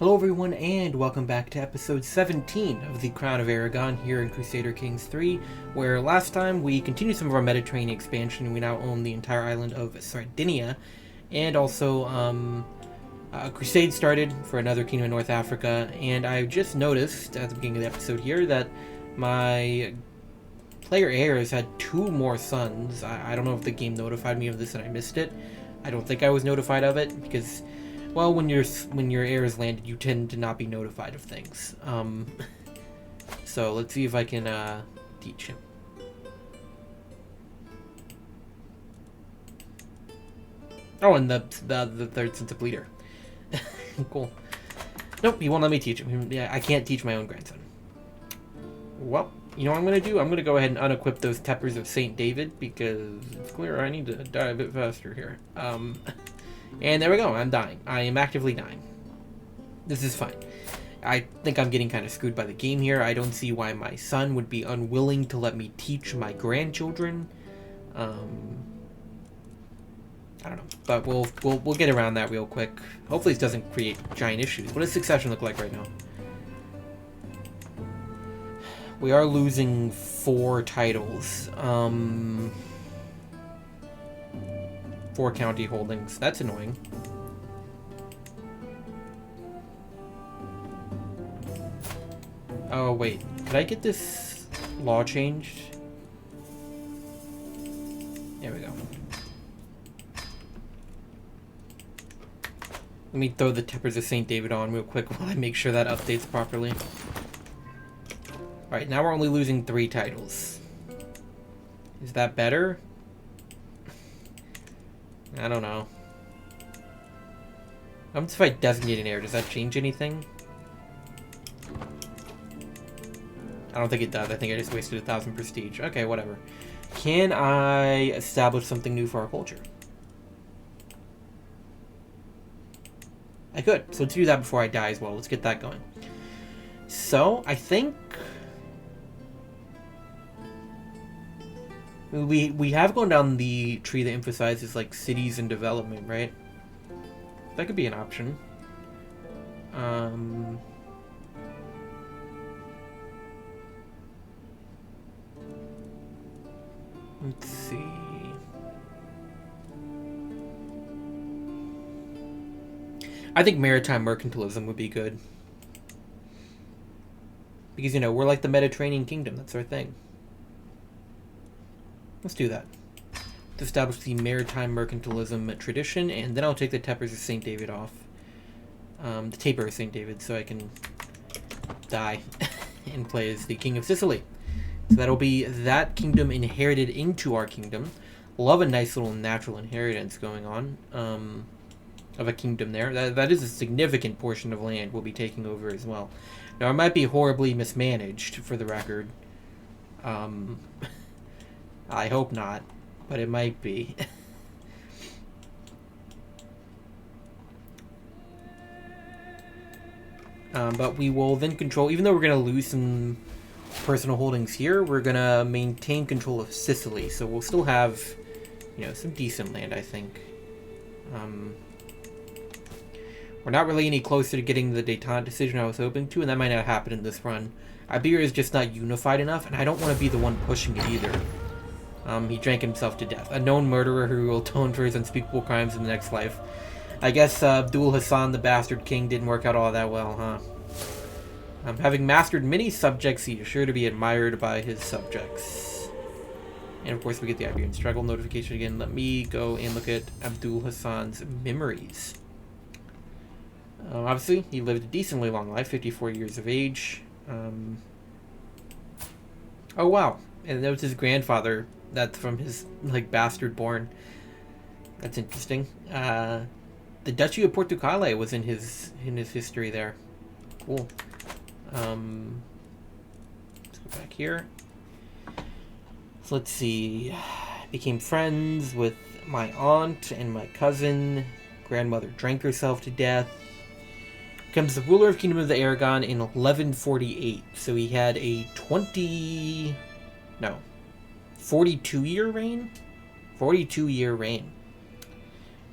Hello everyone and welcome back to episode 17 of the Crown of Aragon here in Crusader Kings 3, where last time we continued some of our Mediterranean expansion and we now own the entire island of Sardinia, and also a crusade started for another kingdom in North Africa, and I just noticed at the beginning of the episode here that my player heirs had 2 more sons. I don't know if the game notified me of this and I missed it. I don't think I was notified of it because, well, when your heirs landed, you tend to not be notified of things. So let's see if I can teach him. Oh, and the third sense of leader. Cool. Nope, he won't let me teach him. Yeah, I can't teach my own grandson. Well, you know what I'm going to do? I'm going to go ahead and unequip those Tempers of St. David because it's clear I need to die a bit faster here. And there we go, I'm dying. I am actively dying. This is fine. I think I'm getting kind of screwed by the game here. I don't see why my son would be unwilling to let me teach my grandchildren. I don't know, but we'll get around that real quick. Hopefully this doesn't create giant issues. What does succession look like right now? We are losing 4 titles. 4 county holdings. That's annoying. Oh, wait. Could I get this law changed? There we go. Let me throw the Tempers of St. David on real quick while I make sure that updates properly. Alright, now we're only losing 3 titles. Is that better? I don't know. If I designate an heir, does that change anything? I don't think it does. I think I just wasted 1,000 prestige. Okay, whatever. Can I establish something new for our culture? I could. So let's do that before I die as well. Let's get that going. So, I think we have gone down the tree that emphasizes like cities and development, right? That could be an option. Let's see. I think maritime mercantilism would be good. Because, you know, we're like the Mediterranean kingdom. That's our thing. Let's do that. To establish the maritime mercantilism tradition, and then I'll take the Tempers of St. David off. The Taper of St. David, so I can die and play as the King of Sicily. So that'll be that kingdom inherited into our kingdom. Love a nice little natural inheritance going on of a kingdom there. That is a significant portion of land we'll be taking over as well. Now, it might be horribly mismanaged, for the record. I hope not, but it might be. But we will then control, even though we're going to lose some personal holdings here, we're going to maintain control of Sicily. So we'll still have, you know, some decent land, I think. We're not really any closer to getting the Détente decision I was hoping to, and that might not happen in this run. Iberia is just not unified enough, and I don't want to be the one pushing it either. He drank himself to death. A known murderer who will atone for his unspeakable crimes in the next life. I guess Abdul Hassan, the bastard king, didn't work out all that well, huh? Having mastered many subjects, he is sure to be admired by his subjects. And of course we get the Iberian struggle notification again. Let me go and look at Abdul Hassan's memories. Obviously, he lived a decently long life, 54 years of age. Oh wow, and that was his grandfather. That's from his, like, bastard born. That's interesting. The Duchy of Portucale was in his history there. Cool. Let's go back here. So let's see. Became friends with my aunt and my cousin. Grandmother drank herself to death. Becomes the ruler of Kingdom of the Aragon in 1148. So he had a 42-year reign? 42-year reign.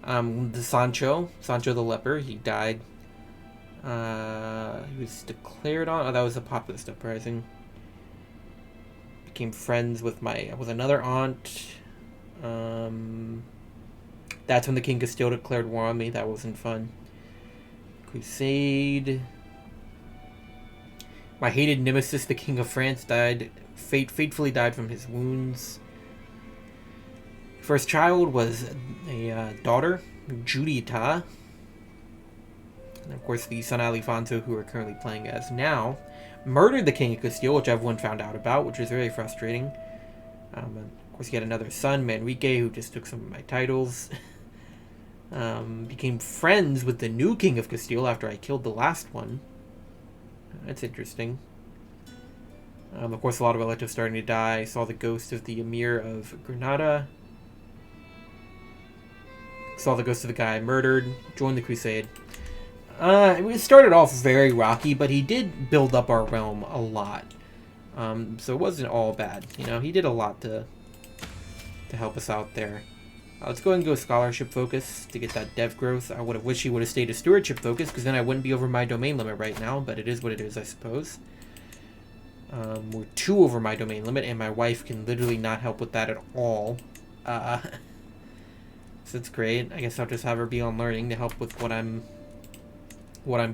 The Sancho the Leper, he died He was declared on. Oh, that was a populist uprising. Became friends with another aunt. That's when the King Castile declared war on me. That wasn't fun. Crusade. My hated nemesis, the King of France, fatefully died from his wounds. First child was a daughter, Judita. And of course, the son Alfonso, who we're currently playing as now, murdered the King of Castile, which everyone found out about, which was very frustrating. And of course, he had another son, Manrique, who just took some of my titles. Became friends with the new King of Castile after I killed the last one. That's interesting. Of course, a lot of relatives starting to die. Saw the ghost of the Emir of Granada. Saw the ghost of the guy I murdered. Joined the Crusade. It started off very rocky, but he did build up our realm a lot. So it wasn't all bad. You know, he did a lot to help us out there. Let's go ahead and go scholarship focus to get that dev growth. I would have wished he would have stayed a stewardship focus, because then I wouldn't be over my domain limit right now, but it is what it is, I suppose. We're 2 over my domain limit, and my wife can literally not help with that at all. So it's great. I guess I'll just have her be on learning to help with what I'm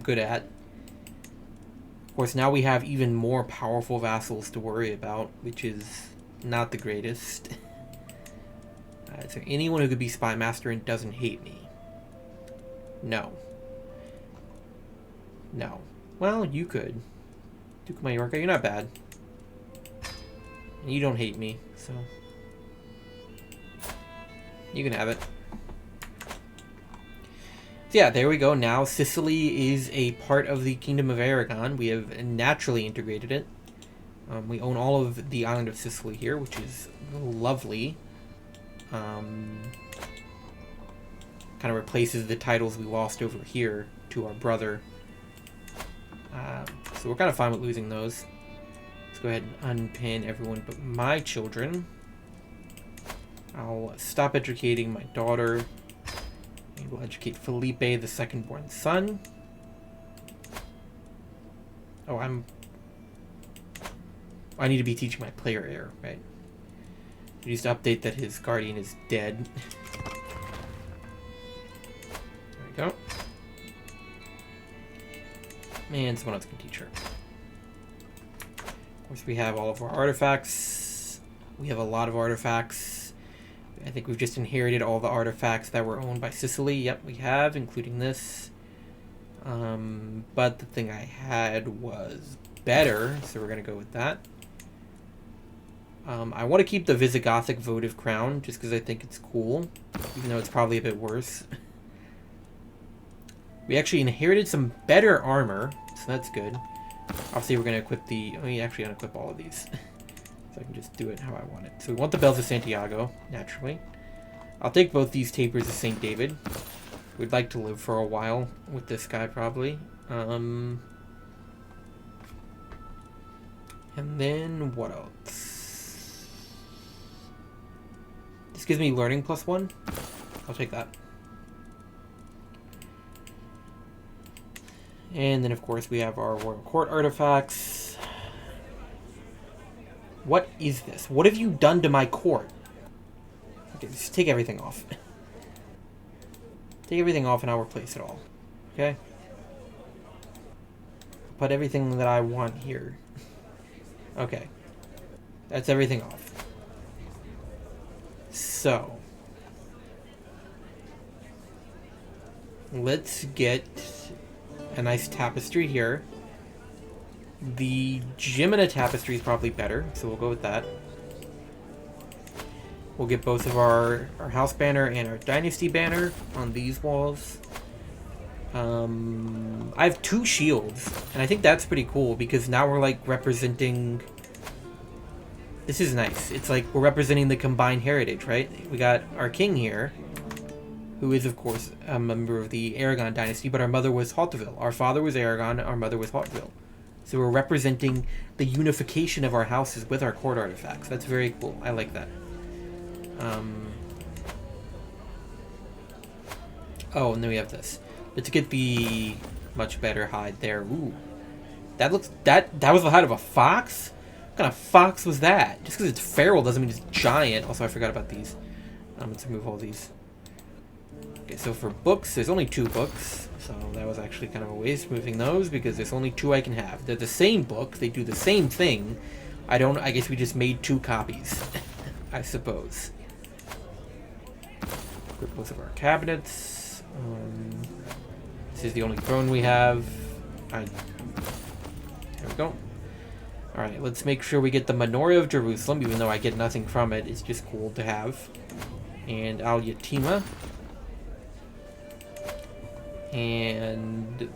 good at. Of course, now we have even more powerful vassals to worry about, which is not the greatest. Is there anyone who could be Spy Master and doesn't hate me? No. No. Well, you could. Duke of Mallorca, you're not bad. And you don't hate me, so... you can have it. So yeah, there we go. Now Sicily is a part of the Kingdom of Aragon. We have naturally integrated it. We own all of the island of Sicily here, which is lovely. Kind of replaces the titles we lost over here to our brother. So we're kind of fine with losing those. Let's go ahead and unpin everyone but my children. I'll stop educating my daughter. And we'll educate Felipe, the second-born son. Oh, I need to be teaching my player heir, right? He needs to update that his guardian is dead. There we go. And someone else can teach her. Of course, we have all of our artifacts. We have a lot of artifacts. I think we've just inherited all the artifacts that were owned by Sicily. Yep, we have, including this. But the thing I had was better, so we're going to go with that. I want to keep the Visigothic votive crown, just because I think it's cool, even though it's probably a bit worse. We actually inherited some better armor, so that's good. Obviously, we're going to equip we actually going to equip all of these. So I can just do it how I want it. So we want the Bells of Santiago, naturally. I'll take both these tapers of St. David. We'd like to live for a while with this guy, probably. And then, what else? This gives me learning +1. I'll take that. And then, of course, we have our Royal Court artifacts. What is this? What have you done to my court? Okay, just take everything off. Take everything off and I'll replace it all. Okay? Put everything that I want here. Okay. That's everything off. So. Let's get a nice tapestry here. The Jimina tapestry is probably better, so we'll go with that. We'll get both of our house banner and our dynasty banner on these walls. I have 2 shields, and I think that's pretty cool because now we're like representing... This is nice. It's like we're representing the combined heritage, right? We got our king here, who is, of course, a member of the Aragon dynasty, but our mother was Hauteville. Our father was Aragon, our mother was Hauteville. So we're representing the unification of our houses with our court artifacts. That's very cool. I like that. Oh, and then we have this. Let's get the Much better hide there. Ooh. That looks... That was the hide of a fox? What kind of fox was that? Just because it's feral doesn't mean it's giant. Also, I forgot about these. Let's remove all these. Okay, so for books, there's only 2 books. So that was actually kind of a waste moving those because there's only 2 I can have. They're the same book. They do the same thing. I guess we just made 2 copies. I suppose. Equip both of our cabinets. This is the only throne we have. There we go. Alright, let's make sure we get the Menorah of Jerusalem, even though I get nothing from it. It's just cool to have. And Al Yatima. And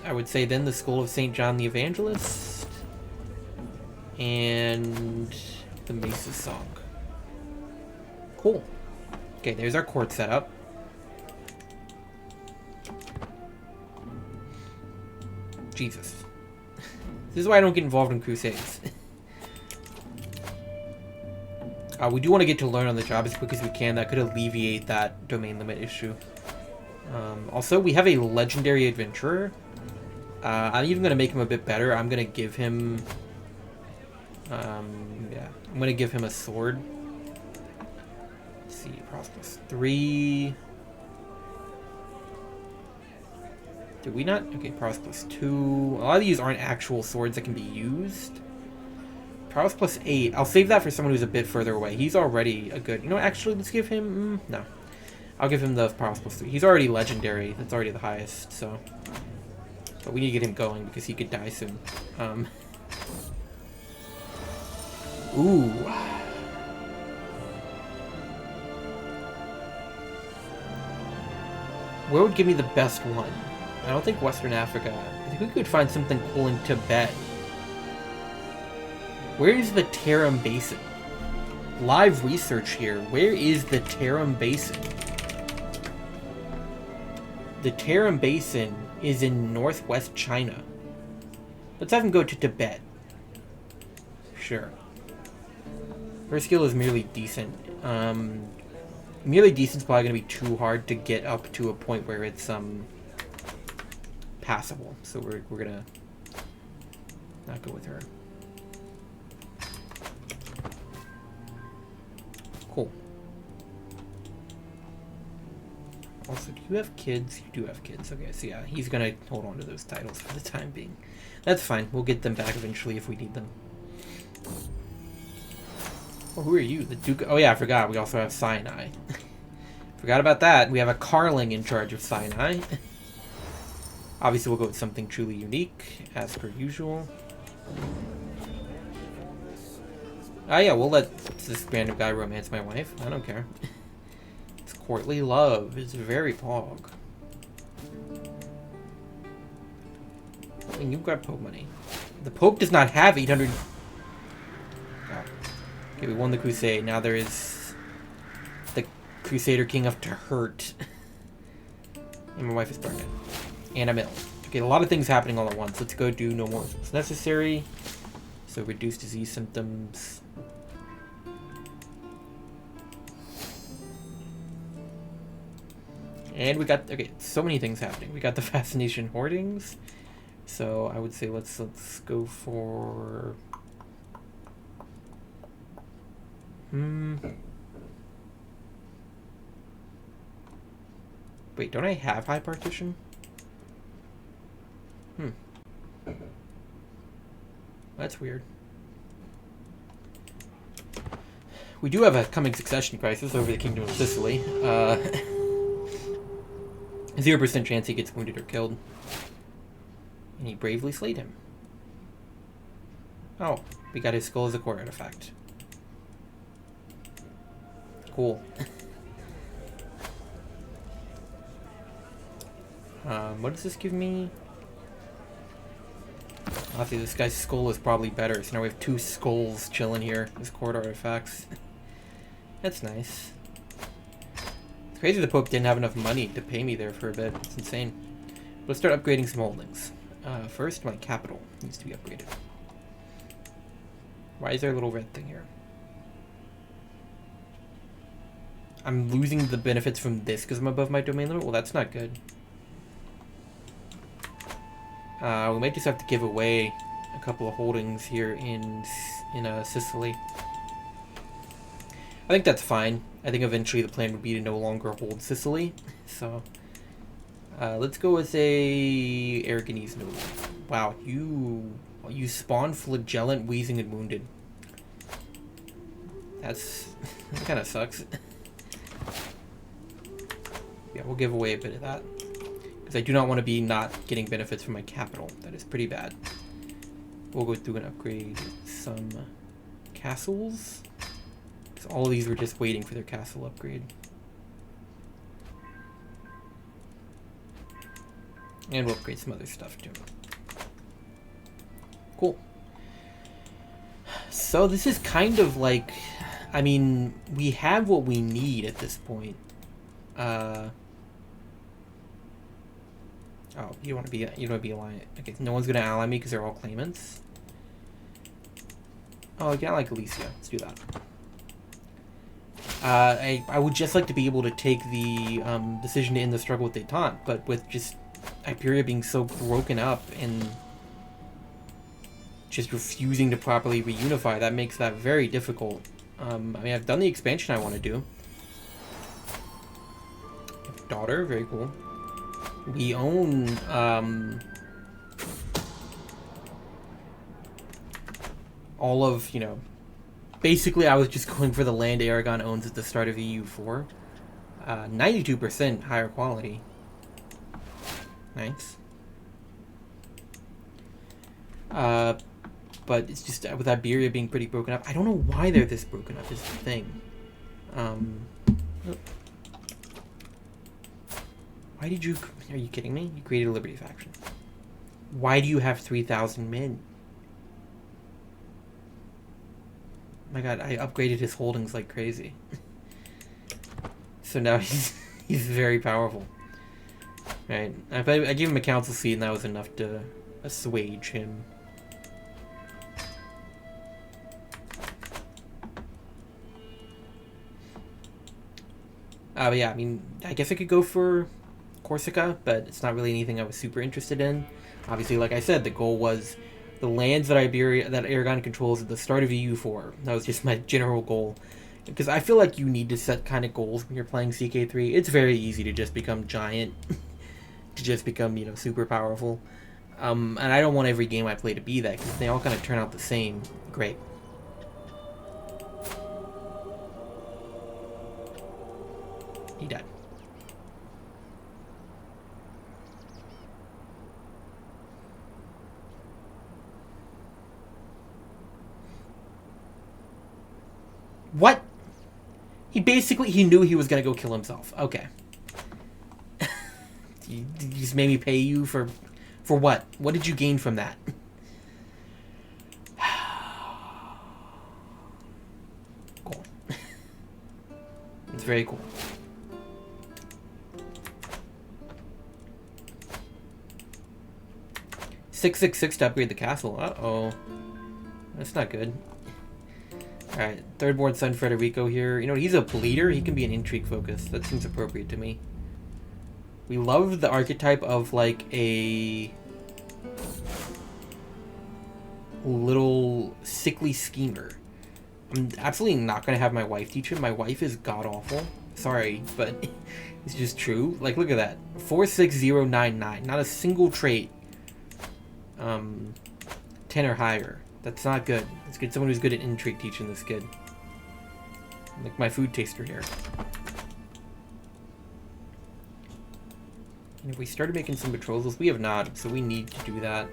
I would say then the School of St. John the Evangelist. And the Mace's Song. Cool. Okay, there's our court setup. Jesus. This is why I don't get involved in crusades. We do want to get to learn on the job as quick as we can. That could alleviate that domain limit issue. Also, we have a legendary adventurer. I'm even going to make him a bit better. I'm going to give him... yeah, I'm going to give him a sword. Let's see, Prosperous 3... Did we not? Okay, Prowess plus 2. A lot of these aren't actual swords that can be used. Prowess plus 8. I'll save that for someone who's a bit further away. He's already a good... You know, actually, let's give him... no. I'll give him the Prowess plus 3. He's already legendary. That's already the highest, so... But we need to get him going because he could die soon. Ooh. Where would give me the best one? I don't think Western Africa. I think we could find something cool in Tibet. Where is the Tarim Basin? Live research here. Where is the Tarim Basin? The Tarim Basin is in northwest China. Let's have him go to Tibet. Sure. Her skill is merely decent. Merely decent is probably going to be too hard to get up to a point where it's passable. So we're gonna not go with her. Cool. Also, do you have kids? You do have kids. Okay, so yeah, he's gonna hold on to those titles for the time being. That's fine. We'll get them back eventually if we need them. Oh, who are you? The Duke... Oh yeah, I forgot. We also have Sinai. Forgot about that. We have a Carling in charge of Sinai. Obviously, we'll go with something truly unique, as per usual. Ah, yeah, we'll let this random guy romance my wife. I don't care. It's courtly love. It's very pog. And you grab Pope money. The Pope does not have 800... Oh. Okay, we won the crusade. Now there is the Crusader King of Tehurt. And my wife is pregnant. And I'm ill. Okay, a lot of things happening all at once. Let's go do no more what's necessary. So reduce disease symptoms. And we got, okay, so many things happening. We got the Fascination Hoardings. So I would say let's go for... Wait, don't I have High Partition? That's weird. We do have a coming succession crisis over the Kingdom of Sicily. 0% chance he gets wounded or killed. And he bravely slayed him. Oh, we got his skull as a core artifact. Cool. What does this give me? Obviously, this guy's skull is probably better, so now we have 2 skulls chilling here as court artifacts. That's nice. It's crazy the Pope didn't have enough money to pay me there for a bit. It's insane. Let's start upgrading some holdings. First, my capital needs to be upgraded. Why is there a little red thing here? I'm losing the benefits from this because I'm above my domain limit? Well, that's not good. We might just have to give away a couple of holdings here in Sicily. I think that's fine. I think eventually the plan would be to no longer hold Sicily. So let's go with a Aragonese noble. Wow, you spawn flagellant, wheezing, and wounded. That kind of sucks. Yeah, we'll give away a bit of that. Because I do not want to be not getting benefits from my capital. That is pretty bad. We'll go through and upgrade some castles. Because all of these were just waiting for their castle upgrade. And we'll upgrade some other stuff too. Cool. So this is kind of like, I mean, we have what we need at this point. Oh, you want to be alliant. Okay, no one's gonna ally me because they're all claimants. Oh, I ally Galicia. Let's do that. I would just like to be able to take the decision to end the struggle with Détente, but with just Iberia being so broken up and just refusing to properly reunify, that makes that very difficult. I mean, I've done the expansion I want to do. Daughter, very cool. We own all of, you know, basically I was just going for the land Aragon owns at the start of EU4. 92% higher quality. Nice. But it's just with Iberia being pretty broken up. I don't know why they're this broken up is the thing. Why did you... Are you kidding me? You created a Liberty faction. Why do you have 3,000 men? My god, I upgraded his holdings like crazy. So now he's very powerful. Right. I gave him a council seat and that was enough to assuage him. But yeah, I mean, I guess I could go for Corsica, but it's not really anything I was super interested in. Obviously, like I said, the goal was the lands that Aragon controls at the start of EU4. That was just my general goal. Because I feel like you need to set kind of goals when you're playing CK3. It's very easy to just become giant. To just become, you know, super powerful. And I don't want every game I play to be that, because they all kind of turn out the same. Great. He died. What? He knew he was gonna go kill himself. Okay. You just made me pay you for what? What did you gain from that? Cool. It's very cool. $666 to upgrade the castle. Uh-oh. That's not good. Alright, third born son Federico here. You know, he's a bleeder. He can be an intrigue focus. That seems appropriate to me. We love the archetype of, like, a little sickly schemer. I'm absolutely not going to have my wife teach him. My wife is god-awful. Sorry, but it's just true. Like, look at that. 46099. Not a single trait. 10 or higher. That's not good. Let's get someone who's good at intrigue teaching this kid. Like my food taster here. And if we started making some betrothals, we have not, so we need to do that.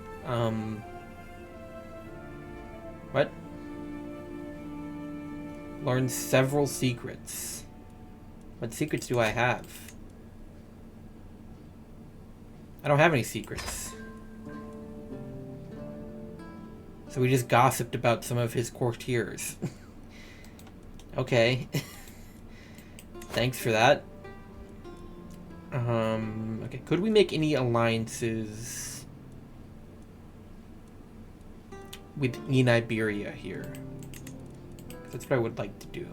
What? Learn several secrets. What secrets do I have? I don't have any secrets. So we just gossiped about some of his courtiers. Okay. Thanks for that. Okay, could we make any alliances in Iberia here? That's what I would like to do.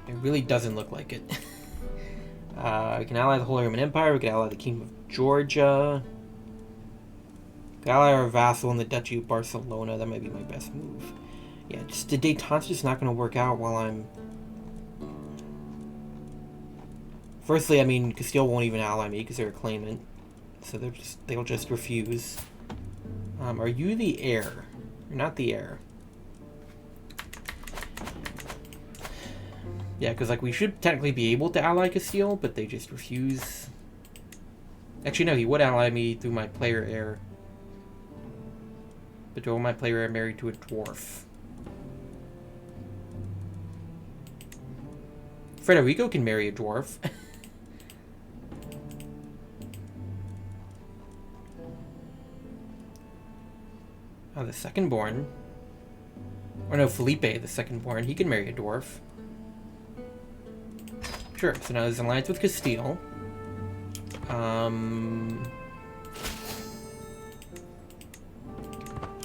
It really doesn't look like it. We can ally the Holy Roman Empire. We can ally the Kingdom of Georgia. We can ally our vassal in the Duchy of Barcelona. That might be my best move. Yeah, just the détente's just not going to work out while I'm... Firstly, I mean, Castile won't even ally me because they're a claimant. So they'll just refuse. Are you the heir? You're not the heir. Yeah, because like we should technically be able to ally Castile, but they just refuse. Actually, no, he would ally me through my player heir. But do my player heir married to a dwarf? Federico can marry a dwarf. Oh, the second-born. Or no, Felipe, the second-born. He can marry a dwarf. Sure, so now there's an alliance with Castile.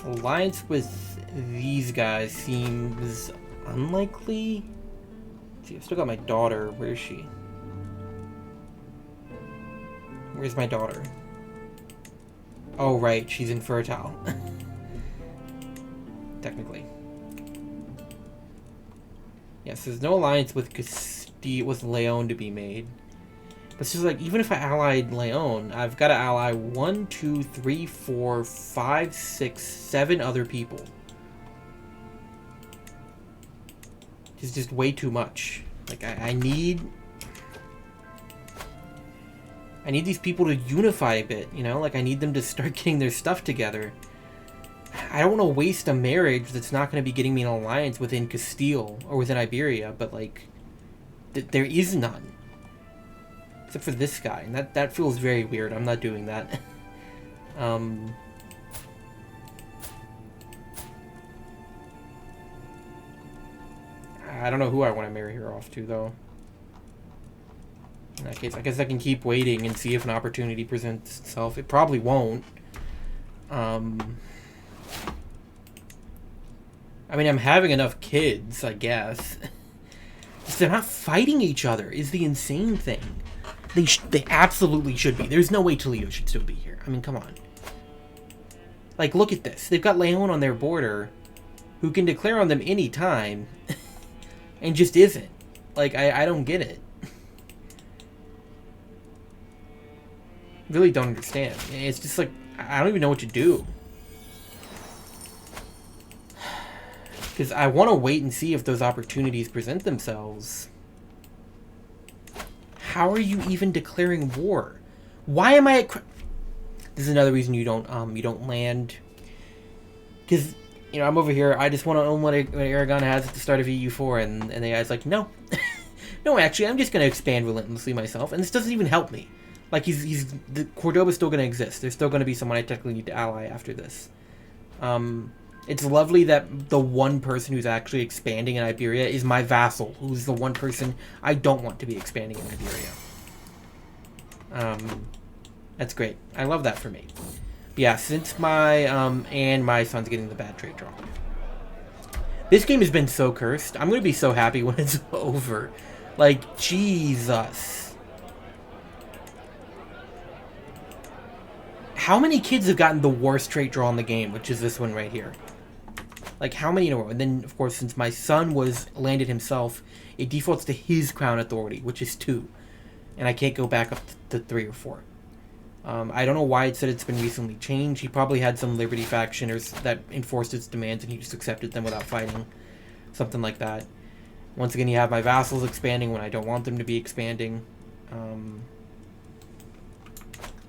Alliance with these guys seems unlikely. Let's see, I've still got my daughter. Where is she? Where's my daughter? Oh, right, she's infertile. Technically. Yes, there's no alliance with with Leon to be made. But it's just like, even if I allied Leon, I've got to ally 1, 2, 3, 4, 5, 6, 7 other people. It's just way too much. Like, I need these people to unify a bit, you know? Like, I need them to start getting their stuff together. I don't want to waste a marriage that's not going to be getting me an alliance within Castile or within Iberia, but like, there is none. Except for this guy, and that feels very weird. I'm not doing that. I don't know who I want to marry her off to, though. In that case, I guess I can keep waiting and see if an opportunity presents itself. It probably won't. I mean, I'm having enough kids, I guess. Just they're not fighting each other is the insane thing. They absolutely should be. There's no way Toledo should still be here. I mean, come on. Like, look at this. They've got Leon on their border, who can declare on them any time, and just isn't. Like, I don't get it. Really don't understand. It's just like, I don't even know what to do. Because I want to wait and see if those opportunities present themselves. How are you even declaring war? Why am I at... This is another reason you don't land. Because, you know, I'm over here, I just want to own what Aragon has at the start of EU4, and the guy's like, no. No, actually, I'm just going to expand relentlessly myself, and this doesn't even help me. Like, Cordoba's still going to exist. There's still going to be someone I technically need to ally after this. It's lovely that the one person who's actually expanding in Iberia is my vassal, who's the one person I don't want to be expanding in Iberia. That's great. I love that for me. But yeah, since my son's getting the bad trade draw. This game has been so cursed. I'm going to be so happy when it's over. Like, Jesus. How many kids have gotten the worst trait draw in the game, which is this one right here? Like, how many in a row? And then, of course, since my son landed himself, it defaults to his crown authority, which is 2. And I can't go back up to 3 or 4. I don't know why it said it's been recently changed. He probably had some Liberty faction that enforced its demands, and he just accepted them without fighting. Something like that. Once again, you have my vassals expanding when I don't want them to be expanding.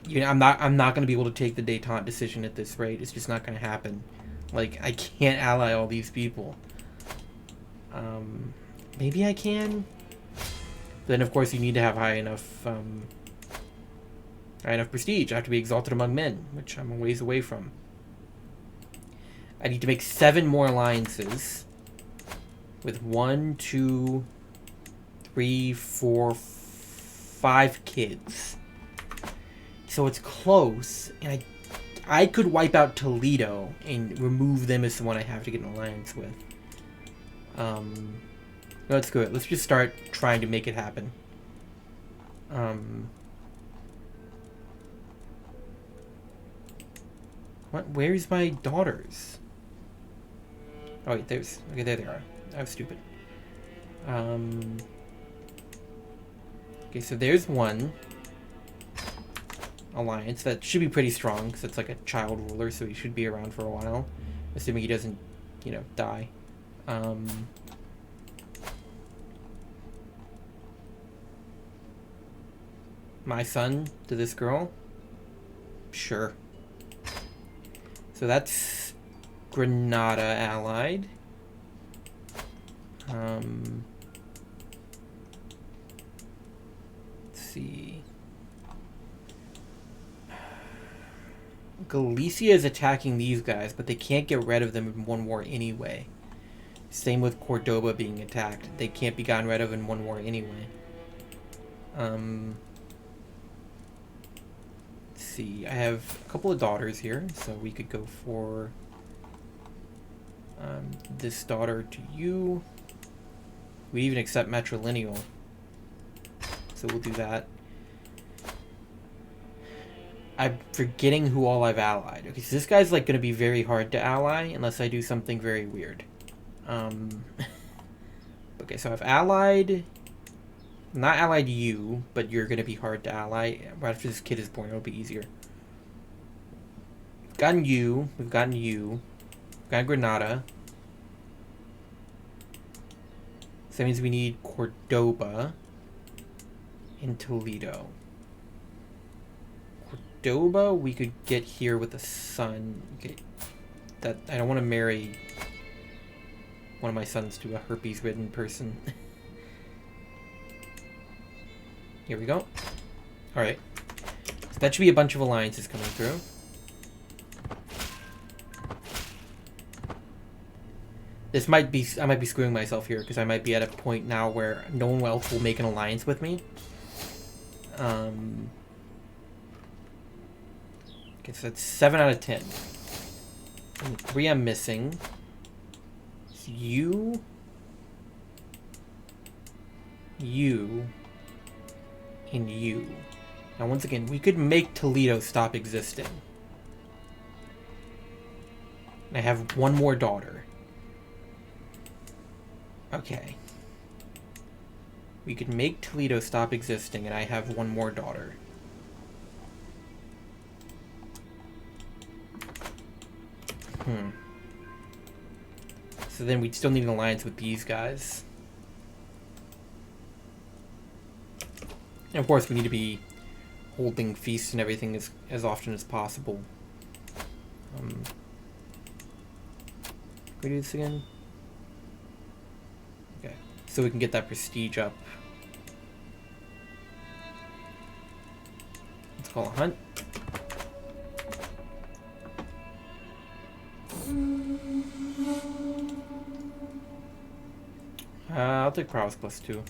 You know, I'm not going to be able to take the détente decision at this rate. It's just not going to happen. Like, I can't ally all these people. Maybe I can. Then, of course, you need to have high enough prestige. I have to be exalted among men, which I'm a ways away from. I need to make 7 more alliances with 1, 2, 3, 4, 5 kids. So it's close, and I could wipe out Toledo and remove them as someone I have to get an alliance with. Let's go. Let's just start trying to make it happen. What? Where's my daughters? Oh wait, there's... Okay, there they are. I was stupid. Okay, so there's one alliance. That should be pretty strong, because it's like a child ruler, so he should be around for a while. Assuming he doesn't, you know, die. My son to this girl? Sure. So that's Granada allied. Let's see. Galicia is attacking these guys, but they can't get rid of them in one war anyway. Same with Cordoba being attacked. They can't be gotten rid of in one war anyway. Let's see. I have a couple of daughters here, so we could go for this daughter to you. We even accept matrilineal, so we'll do that. I'm forgetting who all I've allied. Okay, so this guy's like going to be very hard to ally unless I do something very weird. Okay, so I've allied... Not allied you, but you're going to be hard to ally. Right after this kid is born, it'll be easier. We've gotten you. We've gotten you. We've got Granada. So that means we need Cordoba and Toledo. Cordoba, we could get here with a son. Okay, that I don't want to marry one of my sons to a herpes-ridden person. Here we go. Alright. So that should be a bunch of alliances coming through. This might be... I might be screwing myself here, because I might be at a point now where no one else will make an alliance with me. Okay, so that's 7 out of 10. And 3 I'm missing. It's you... You... and you. Now once again, we could make Toledo stop existing. I have one more daughter. Okay. We could make Toledo stop existing, and I have one more daughter. So then we'd still need an alliance with these guys. And of course, we need to be holding feasts and everything as often as possible. Can we do this again? Okay, so we can get that prestige up. Let's call a hunt. I'll take prowess +2.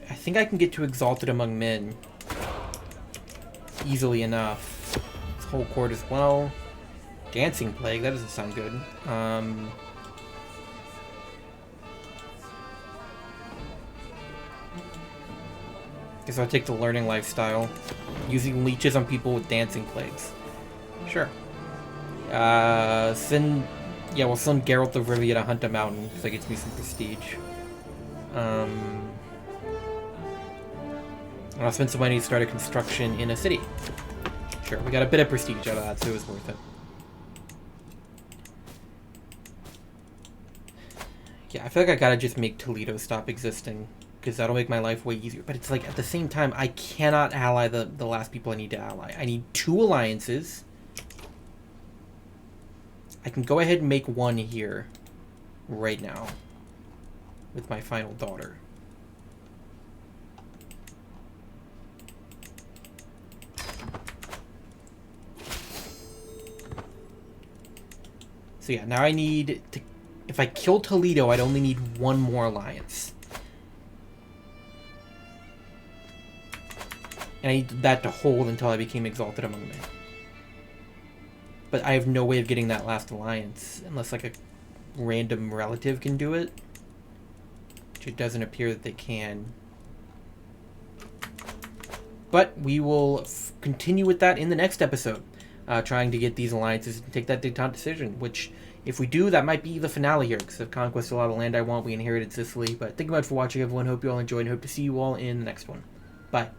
I think I can get to Exalted Among Men easily enough. This whole court as well. Dancing Plague, that doesn't sound good. Guess I'll take the learning lifestyle. Using leeches on people with dancing plagues. Sure. We'll send Geralt of Rivia to hunt a mountain, because that gets me some prestige. And I'll spend some money to start a construction in a city. Sure, we got a bit of prestige out of that, so it was worth it. Yeah, I feel like I gotta just make Toledo stop existing, because that'll make my life way easier. But it's like, at the same time, I cannot ally the last people I need to ally. I need 2 alliances. I can go ahead and make one here, right now, with my final daughter. So yeah, now I need to... If I kill Toledo, I'd only need 1 more alliance. And I need that to hold until I became Exalted Among Men. But I have no way of getting that last alliance unless like a random relative can do it. Which it doesn't appear that they can. But we will continue with that in the next episode. Trying to get these alliances and take that détente decision, which, if we do, that might be the finale here, because I've conquested a lot of land I want. We inherited Sicily. But thank you much for watching, everyone. Hope you all enjoyed, and hope to see you all in the next one. Bye.